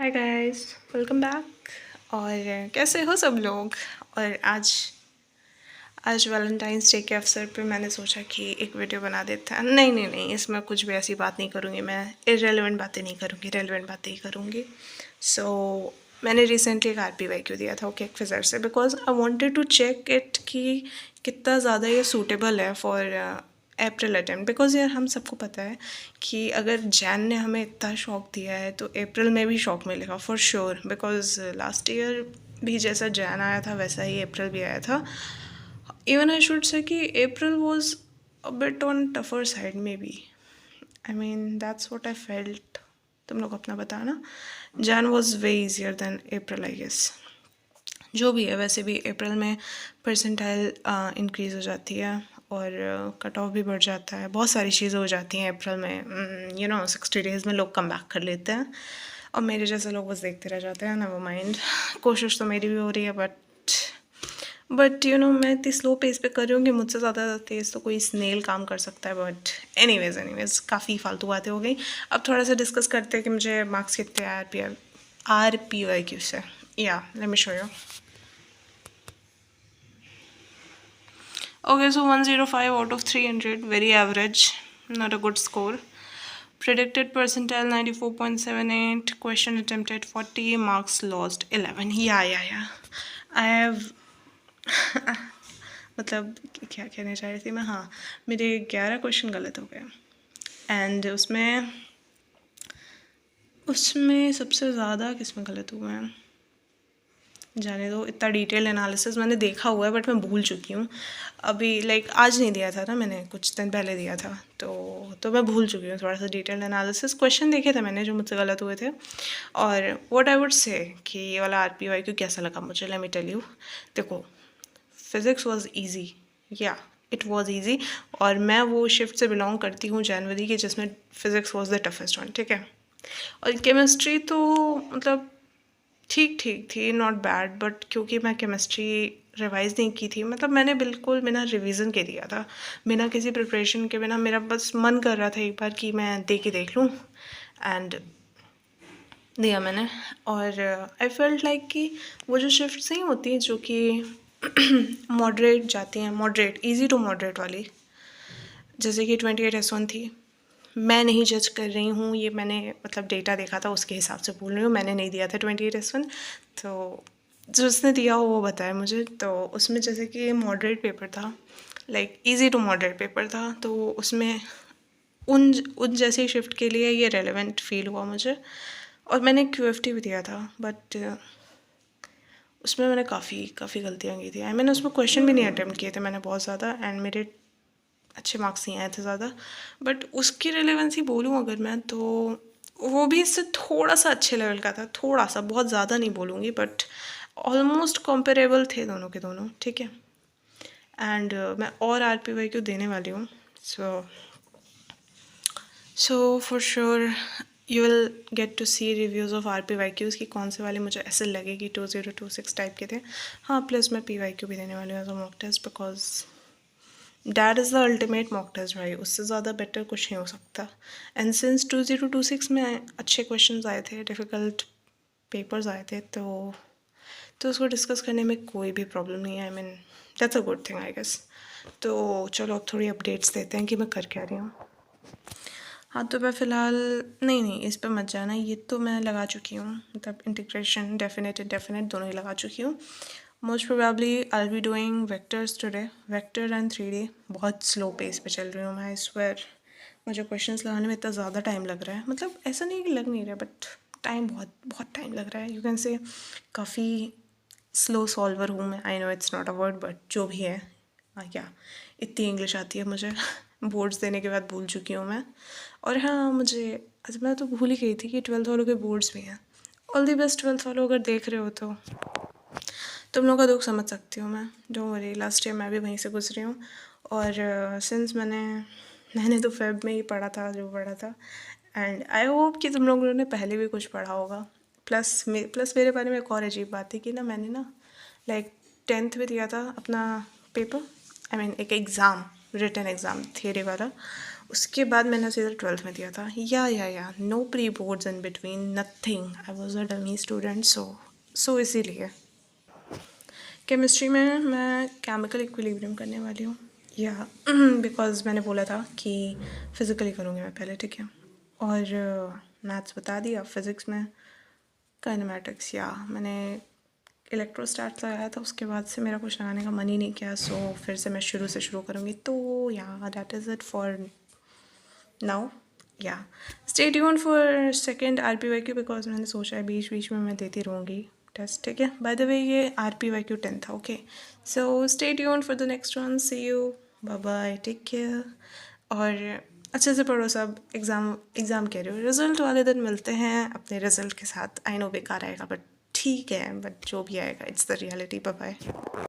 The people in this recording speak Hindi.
Hi guys, welcome back. और कैसे हो सब लोग। और आज वैलेंटाइंस डे के अवसर पे मैंने सोचा कि एक वीडियो बना देते हैं। नहीं, इसमें कुछ भी ऐसी बात नहीं करूँगी, मैं इररेलेवेंट बातें नहीं करूँगी, रेलेवेंट बातें ही करूँगी। मैंने रिसेंटली एक RPYQ दिया था ओके फिजर से, because I wanted to check it कि कितना ज़्यादा ये सूटेबल है फॉर अप्रैल अटेम्प्ट। बिकॉज यार हम सबको पता है कि अगर जैन ने हमें इतना शौक दिया है तो अप्रैल में भी शौक मिलेगा for sure. Because last year भी जैसा जैन आया था वैसा ही अप्रैल भी आया था। इवन आई शुड से कि April was a bit on tougher side may be. I mean that's what I felt. तुम लोग अपना बताना। Jan was way easier than April I guess. जो भी है, वैसे भी अप्रैल में परसेंटाइल इंक्रीज़ हो जाती है और कट ऑफ भी बढ़ जाता है। बहुत सारी चीज़ें हो जाती हैं अप्रैल में। 60 डेज़ में लोग कम बैक कर लेते हैं और मेरे जैसे लोग बस देखते रह जाते हैं। नेवर माइंड, कोशिश तो मेरी भी हो रही है बट मैं इतनी स्लो पेस पे कर रही हूँ कि मुझसे ज़्यादा तेज़ तो कोई स्नेल काम कर सकता है। बट एनीवेज काफ़ी फालतू बातें हो गई। अब थोड़ा सा डिस्कस करते हैं कि मुझे मार्क्स कितने RPYQ से। या let me show you. Okay, so 105 out of 300, very average, not a good score. Predicted percentile 94.78, question attempted 40, marks lost 11. Yeah. I have मतलब क्या कहने चाह रही थी मैं, हाँ, मेरे 11 क्वेश्चन गलत हो गए एंड उसमें सबसे ज़्यादा किसमें गलत हुआ है जाने दो। इतना डिटेल एनालिसिस मैंने देखा हुआ है बट मैं भूल चुकी हूँ अभी। आज नहीं दिया था ना मैंने, कुछ दिन पहले दिया था तो मैं भूल चुकी हूँ थोड़ा सा डिटेल एनालिसिस। क्वेश्चन देखे थे मैंने जो मुझसे गलत हुए थे। और व्हाट आई वुड से कि ये वाला RPYQ कैसा लगा मुझे, लेट मी टेल यू। देखो, फिज़िक्स वॉज ईजी, या इट वॉज ईजी। और मैं वो शिफ्ट से बिलोंग करती हूँ जनवरी की जिसमें physics was the toughest one, ठीक है। और केमिस्ट्री तो मतलब ठीक थी, नॉट बैड। बट क्योंकि मैं केमिस्ट्री रिवाइज़ नहीं की थी, मतलब मैंने बिल्कुल बिना रिवीजन के दिया था, बिना किसी प्रिपरेशन के, बिना, मेरा बस मन कर रहा था एक बार कि मैं दे के देख लूँ एंड दिया मैंने। और आई फेल्ट लाइक कि वो जो शिफ्ट्स नहीं होती जो कि मॉडरेट जाती हैं, मॉडरेट ईजी टू मॉडरेट वाली, जैसे कि 28S1 थी। मैं नहीं जज कर रही हूँ, ये मैंने मतलब डेटा देखा था उसके हिसाब से बोल रही हूँ। मैंने नहीं दिया था 28S1, तो जो उसने दिया हो वो बताया मुझे। तो उसमें जैसे कि मॉडरेट पेपर था, like easy to moderate paper था, तो उसमें उन जैसी शिफ्ट के लिए ये रेलेवेंट फील हुआ मुझे। और मैंने QFT भी दिया था बट उसमें मैंने काफ़ी गलतियाँ की थी। मैंने उसमें क्वेश्चन भी नहीं अटैम्प्ट किए थे मैंने बहुत ज़्यादा, एंड मेरे अच्छे मार्क्स नहीं आए थे ज़्यादा। बट उसकी रेलेवेंसी बोलूँ अगर मैं, तो वो भी इससे थोड़ा सा अच्छे लेवल का था, थोड़ा सा, बहुत ज़्यादा नहीं बोलूँगी बट ऑलमोस्ट कंपेरेबल थे दोनों के दोनों, ठीक है। एंड मैं और RPYQ देने वाली हूँ, so for sure you will get to see reviews of RPYQs कि कौन से वाले मुझे ऐसे लगे कि 2026 टाइप के थे। हाँ, प्लस मैं PYQ भी देने वाली हूँ as a mock test, because that is the ultimate mock test भाई, उससे ज़्यादा बेटर कुछ नहीं हो सकता। एंड सिंस 2026 में अच्छे क्वेश्चंस आए थे, डिफ़िकल्ट पेपर्स आए थे, तो उसको डिस्कस करने में कोई भी प्रॉब्लम नहीं है। I mean that's a good thing I guess. तो चलो अब थोड़ी अपडेट्स देते हैं कि मैं कर क्या रही हूँ। हाँ, तो मैं फ़िलहाल नहीं इस पर मत जाना, ये तो मैं लगा चुकी हूँ, मतलब इंटीग्रेशन डेफिनेट दोनों ही लगा चुकी हूँ। Most probably I will be doing vectors today, vector and 3D। बहुत स्लो पेस पे चल रही हूँ मैं, आई स्वेयर। मुझे क्वेश्चंस लगाने में इतना ज़्यादा टाइम लग रहा है, मतलब ऐसा नहीं कि लग नहीं रहा बट टाइम बहुत टाइम लग रहा है। यू कैन से काफ़ी स्लो सॉल्वर हूँ मैं। I know it's not a word but जो भी है, क्या इतनी इंग्लिश आती है मुझे। बोर्ड्स देने के बाद भूल चुकी हूँ मैं। और हाँ, मुझे अच्छा, मैं तो भूल ही गई थी कि 12th वालों के बोर्ड्स भी हैं। ऑल दी बेस्ट 12th वालों, अगर देख रहे हो तो तुम लोगों का दुख समझ सकती हूँ मैं। डोंट वरी, लास्ट ईयर मैं भी वहीं से गुजरी हूँ। और सिंस मैंने तो फेब में ही पढ़ा था जो पढ़ा था, एंड आई होप कि तुम लोगों ने पहले भी कुछ पढ़ा होगा। प्लस मेरे बारे में एक और अजीब बात थी कि मैंने लाइक 10th में दिया था अपना पेपर, आई मीन एक एग्ज़ाम, रिटन एग्ज़ाम थियरी वाला। उसके बाद मैंने सीधा 12th में दिया था। Yeah no pre boards in between, nothing. I was a dummy student, so इसीलिए केमिस्ट्री में मैं केमिकल इक्विलिब्रियम करने वाली हूँ। या बिकॉज मैंने बोला था कि फ़िज़िकली करूँगी मैं पहले, ठीक है। और मैथ्स बता दिया। फिज़िक्स में काइनेमेटिक्स, या मैंने इलेक्ट्रोस्टैट्स लगाया था, उसके बाद से मेरा कुछ लगाने का मन ही नहीं किया। सो फिर से मैं शुरू करूँगी। तो yeah that is it for now. Yeah stay tuned for second RPYQ, because मैंने सोचा है बीच बीच में मैं देती रहूँगी टेस्ट, ठीक है। बाय द वे ये RPYQ 10 था, okay. So stay tuned for the next one. See you, bye bye, take care. और अच्छे से पढ़ो सब। एग्ज़ाम कह रही हो, रिज़ल्ट वाले दिन मिलते हैं अपने रिज़ल्ट के साथ। आई नो बेकार आएगा, बट ठीक है, बट जो भी आएगा it's the reality. Bye bye.